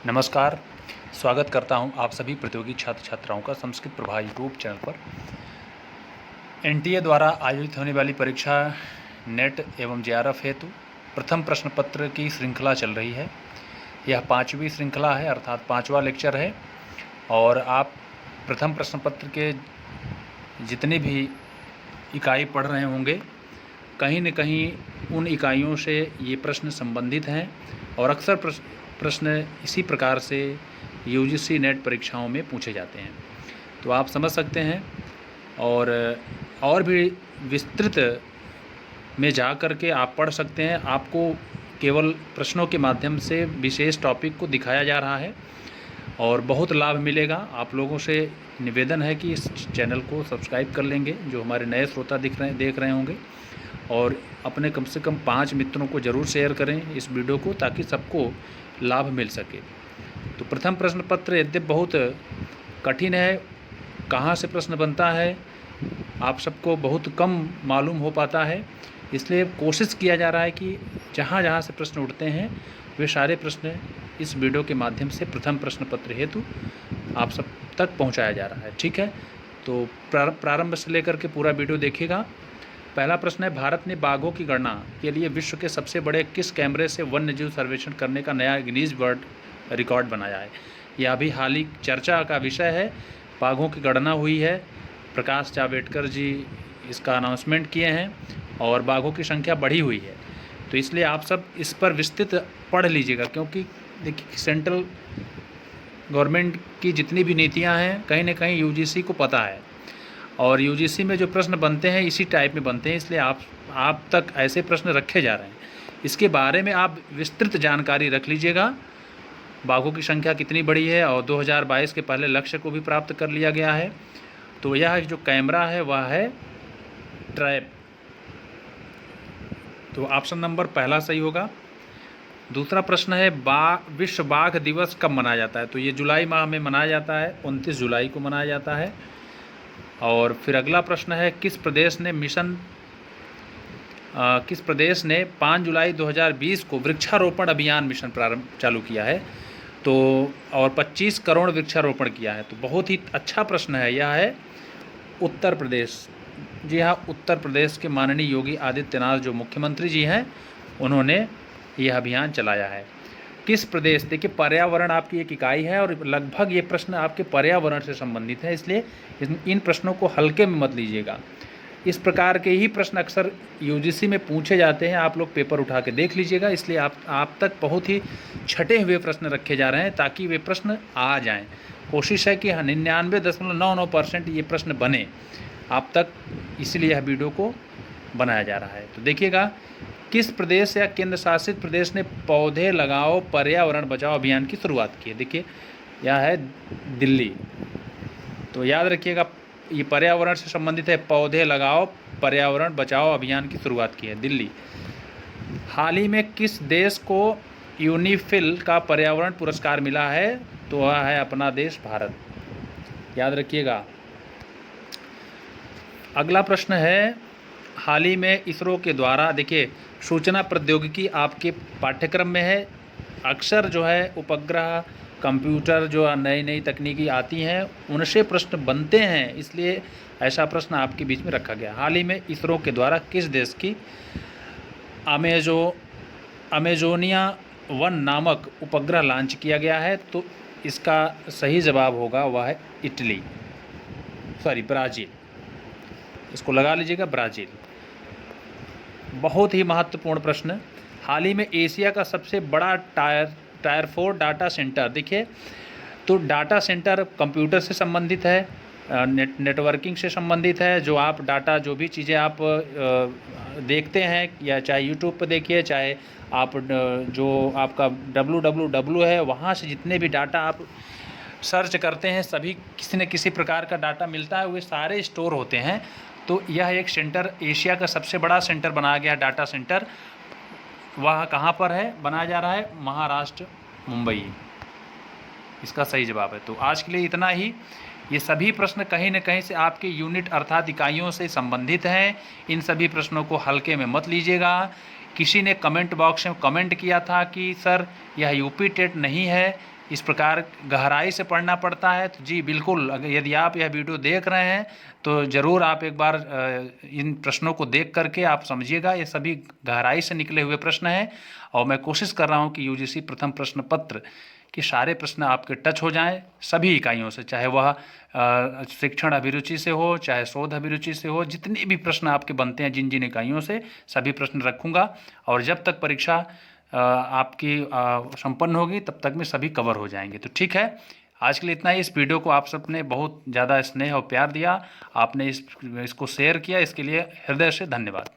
नमस्कार, स्वागत करता हूं आप सभी प्रतियोगी छात्र छात्राओं का संस्कृत प्रभा यूट्यूब चैनल पर। एनटीए द्वारा आयोजित होने वाली परीक्षा नेट एवं जेआरएफ हेतु प्रथम प्रश्न पत्र की श्रृंखला चल रही है। यह 5वीं श्रृंखला है, अर्थात 5वां लेक्चर है। और आप प्रथम प्रश्न पत्र के जितने भी इकाई पढ़ रहे होंगे, कहीं न कहीं उन इकाइयों से ये प्रश्न संबंधित हैं और अक्सर प्रश्न इसी प्रकार से यूजीसी नेट परीक्षाओं में पूछे जाते हैं। तो आप समझ सकते हैं और भी विस्तृत में जा कर के आप पढ़ सकते हैं। आपको केवल प्रश्नों के माध्यम से विशेष टॉपिक को दिखाया जा रहा है और बहुत लाभ मिलेगा। आप लोगों से निवेदन है कि इस चैनल को सब्सक्राइब कर लेंगे, जो हमारे नए श्रोता देख रहे होंगे, और अपने कम से कम 5 मित्रों को ज़रूर शेयर करें इस वीडियो को, ताकि सबको लाभ मिल सके। तो प्रथम प्रश्न पत्र यद्यपि बहुत कठिन है, कहाँ से प्रश्न बनता है आप सबको बहुत कम मालूम हो पाता है, इसलिए कोशिश किया जा रहा है कि जहाँ जहाँ से प्रश्न उठते हैं वे सारे प्रश्न इस वीडियो के माध्यम से प्रथम प्रश्न पत्र हेतु आप सब तक पहुँचाया जा रहा है। ठीक है, तो प्रारंभ से लेकर के पूरा वीडियो देखिएगा। पहला प्रश्न है, भारत ने बाघों की गणना के लिए विश्व के सबसे बड़े किस कैमरे से वन्यजीव सर्वेक्षण करने का नया गिनीज वर्ल्ड रिकॉर्ड बनाया है? यह अभी हाल ही चर्चा का विषय है। बाघों की गणना हुई है, प्रकाश जावड़ेकर जी इसका अनाउंसमेंट किए हैं और बाघों की संख्या बढ़ी हुई है। तो इसलिए आप सब इस पर विस्तृत पढ़ लीजिएगा, क्योंकि देखिए सेंट्रल गवर्नमेंट की जितनी भी नीतियाँ हैं कहीं ना कहीं यूजीसी को पता है, और यूजीसी में जो प्रश्न बनते हैं इसी टाइप में बनते हैं, इसलिए आप तक ऐसे प्रश्न रखे जा रहे हैं। इसके बारे में आप विस्तृत जानकारी रख लीजिएगा। बाघों की संख्या कितनी बड़ी है और 2022 के पहले लक्ष्य को भी प्राप्त कर लिया गया है। तो यह जो कैमरा है वह है ट्रैप। तो ऑप्शन नंबर पहला सही होगा। दूसरा प्रश्न है, विश्व बाघ दिवस कब मनाया जाता है? तो ये जुलाई माह में मनाया जाता है, 29 जुलाई को मनाया जाता है। और फिर अगला प्रश्न है, किस प्रदेश ने 5 जुलाई 2020 को वृक्षारोपण अभियान मिशन चालू किया है? तो और 25 करोड़ वृक्षारोपण किया है। तो बहुत ही अच्छा प्रश्न है। यह है उत्तर प्रदेश। जी हाँ, उत्तर प्रदेश के माननीय योगी आदित्यनाथ जो मुख्यमंत्री जी हैं, उन्होंने यह अभियान चलाया है। किस प्रदेश, देखिए पर्यावरण आपकी एक इकाई है और लगभग ये प्रश्न आपके पर्यावरण से संबंधित है, इसलिए इन प्रश्नों को हल्के में मत लीजिएगा। इस प्रकार के ही प्रश्न अक्सर यूजीसी में पूछे जाते हैं, आप लोग पेपर उठा के देख लीजिएगा। इसलिए आप तक बहुत ही छटे हुए प्रश्न रखे जा रहे हैं ताकि वे प्रश्न आ जाएं। कोशिश है कि 99.99% ये प्रश्न बने आप तक, इसलिए यह वीडियो को बनाया जा रहा है। तो देखिएगा, किस प्रदेश या केंद्र शासित प्रदेश ने पौधे लगाओ पर्यावरण बचाओ अभियान की शुरुआत की है? देखिए यह है दिल्ली। तो याद रखिएगा, ये पर्यावरण से संबंधित है। पौधे लगाओ पर्यावरण बचाओ अभियान की शुरुआत की है दिल्ली। हाल ही में किस देश को यूनिफिल का पर्यावरण पुरस्कार मिला है? तो वह है अपना देश भारत। याद रखिएगा। अगला प्रश्न है, हाल ही में इसरो के द्वारा, देखिए सूचना प्रौद्योगिकी आपके पाठ्यक्रम में है। अक्सर जो है उपग्रह, कंप्यूटर, जो नई नई तकनीकी आती हैं उनसे प्रश्न बनते हैं, इसलिए ऐसा प्रश्न आपके बीच में रखा गया। हाल ही में इसरो के द्वारा किस देश की अमेजोनिया 1 नामक उपग्रह लॉन्च किया गया है? तो इसका सही जवाब होगा वह है ब्राज़ील। इसको लगा लीजिएगा, ब्राज़ील। बहुत ही महत्वपूर्ण प्रश्न, हाल ही में एशिया का सबसे बड़ा टायर 4 डाटा सेंटर, देखिए तो डाटा सेंटर कंप्यूटर से संबंधित है, नेटवर्किंग से संबंधित है। जो आप डाटा, जो भी चीज़ें आप देखते हैं, या चाहे यूट्यूब पर देखिए, चाहे आप जो आपका www है, वहाँ से जितने भी डाटा आप सर्च करते हैं, सभी किसी न किसी प्रकार का डाटा मिलता है, वे सारे स्टोर होते हैं। तो यह एक सेंटर, एशिया का सबसे बड़ा सेंटर बनाया गया, डाटा सेंटर। वह कहाँ पर है बनाया जा रहा है? महाराष्ट्र, मुंबई। इसका सही जवाब है। तो आज के लिए इतना ही। ये सभी प्रश्न कहीं न कहीं से आपके यूनिट अर्थात इकाइयों से संबंधित हैं। इन सभी प्रश्नों को हल्के में मत लीजिएगा। किसी ने कमेंट बॉक्स में कमेंट किया था कि सर यह यूपी टेट नहीं है, इस प्रकार गहराई से पढ़ना पड़ता है। तो जी बिल्कुल, अगर यदि आप यह वीडियो देख रहे हैं तो ज़रूर आप एक बार इन प्रश्नों को देख करके आप समझिएगा। ये सभी गहराई से निकले हुए प्रश्न हैं और मैं कोशिश कर रहा हूँ कि यूजीसी प्रथम प्रश्न पत्र कि सारे प्रश्न आपके टच हो जाएं सभी इकाइयों से, चाहे वह शिक्षण अभिरुचि से हो, चाहे शोध अभिरुचि से हो। जितने भी प्रश्न आपके बनते हैं जिन जिन इकाइयों से, सभी प्रश्न रखूँगा और जब तक परीक्षा आपकी संपन्न होगी तब तक में सभी कवर हो जाएंगे। तो ठीक है, आज के लिए इतना ही। इस वीडियो को आप सबने बहुत ज़्यादा स्नेह और प्यार दिया, आपने इसको शेयर किया, इसके लिए हृदय से धन्यवाद।